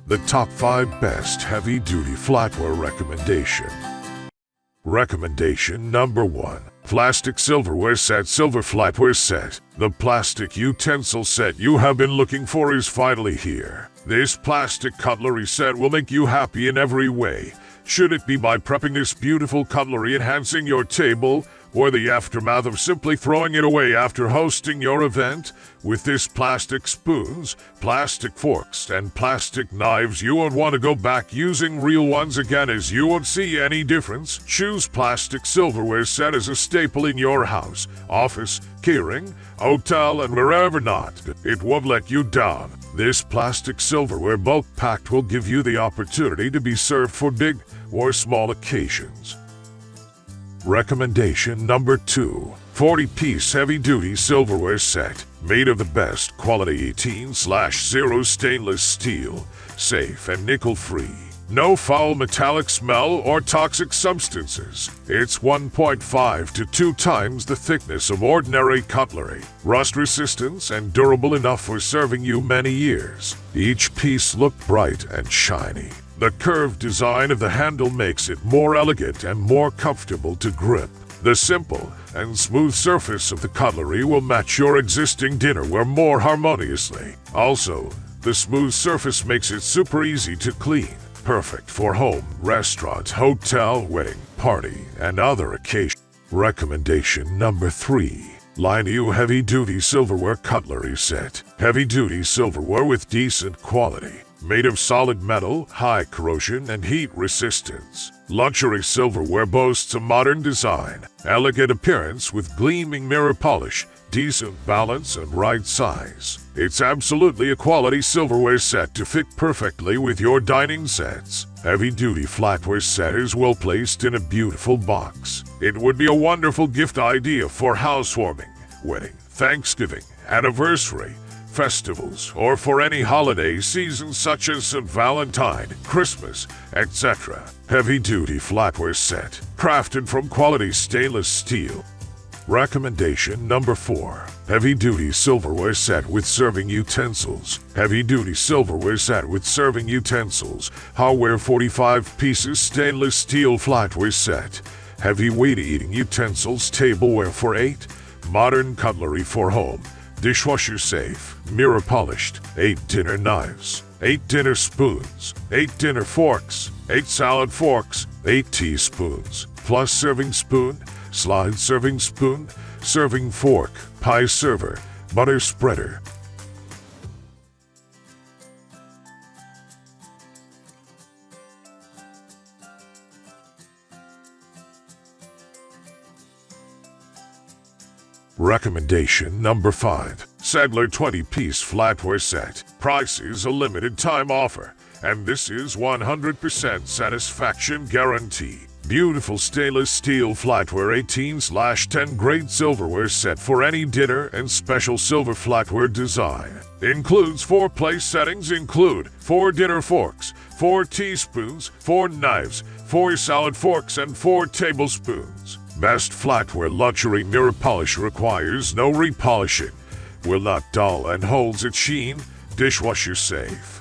the top 5 best heavy-duty flatware recommendation. Recommendation number 1. Plastic silverware set. Silver flatware set. The plastic utensil set you have been looking for is finally here. This plastic cutlery set will make you happy in every way. Should it be by prepping this beautiful cutlery, enhancing your table, or the aftermath of simply throwing it away after hosting your event? With this plastic spoons, plastic forks, and plastic knives, you won't want to go back using real ones again, as you won't see any difference. Choose plastic silverware set as a staple in your house, office, catering, hotel, and wherever not. It won't let you down. This plastic silverware bulk packed will give you the opportunity to be served for big or small occasions. Recommendation number 2. 40-piece heavy-duty silverware set. Made of the best quality 18/0 stainless steel, safe and nickel-free. No foul metallic smell or toxic substances. It's 1.5 to 2 times the thickness of ordinary cutlery. Rust resistance and durable enough for serving you many years. Each piece looks bright and shiny. The curved design of the handle makes it more elegant and more comfortable to grip. The simple and smooth surface of the cutlery will match your existing dinnerware more harmoniously. Also, the smooth surface makes it super easy to clean. Perfect for home, restaurant, hotel, wedding, party, and other occasions. Recommendation number 3. Lineu heavy-duty silverware cutlery set. Heavy-duty silverware with decent quality. Made of solid metal, high corrosion, and heat resistance. Luxury silverware boasts a modern design, elegant appearance with gleaming mirror polish, decent balance, and right size. It's absolutely a quality silverware set to fit perfectly with your dining sets. Heavy-duty flatware set is well placed in a beautiful box. It would be a wonderful gift idea for housewarming, wedding, Thanksgiving, anniversary, festivals, or for any holiday season such as St. Valentine, Christmas, etc. Heavy-duty flatware set, crafted from quality stainless steel. Recommendation number 4. Heavy-duty silverware set with serving utensils. Heavy-duty silverware set with serving utensils. Hardware 45 pieces stainless steel flatware set. Heavyweight eating utensils tableware for 8. Modern cutlery for home. Dishwasher safe, mirror polished, 8 dinner knives, 8 dinner spoons, 8 dinner forks, 8 salad forks, 8 teaspoons, plus serving spoon, slide serving spoon, serving fork, pie server, butter spreader. Recommendation number 5. Sadler 20-piece flatware set. Price is a limited time offer, and this is 100% satisfaction guarantee. Beautiful stainless steel flatware 18/10 grade silverware set for any dinner and special silver flatware design. Includes 4 place settings. Include 4 dinner forks, 4 teaspoons, 4 knives, 4 salad forks, and 4 tablespoons. Best flatware luxury mirror polish requires no repolishing, will not dull and holds its sheen. Dishwasher safe.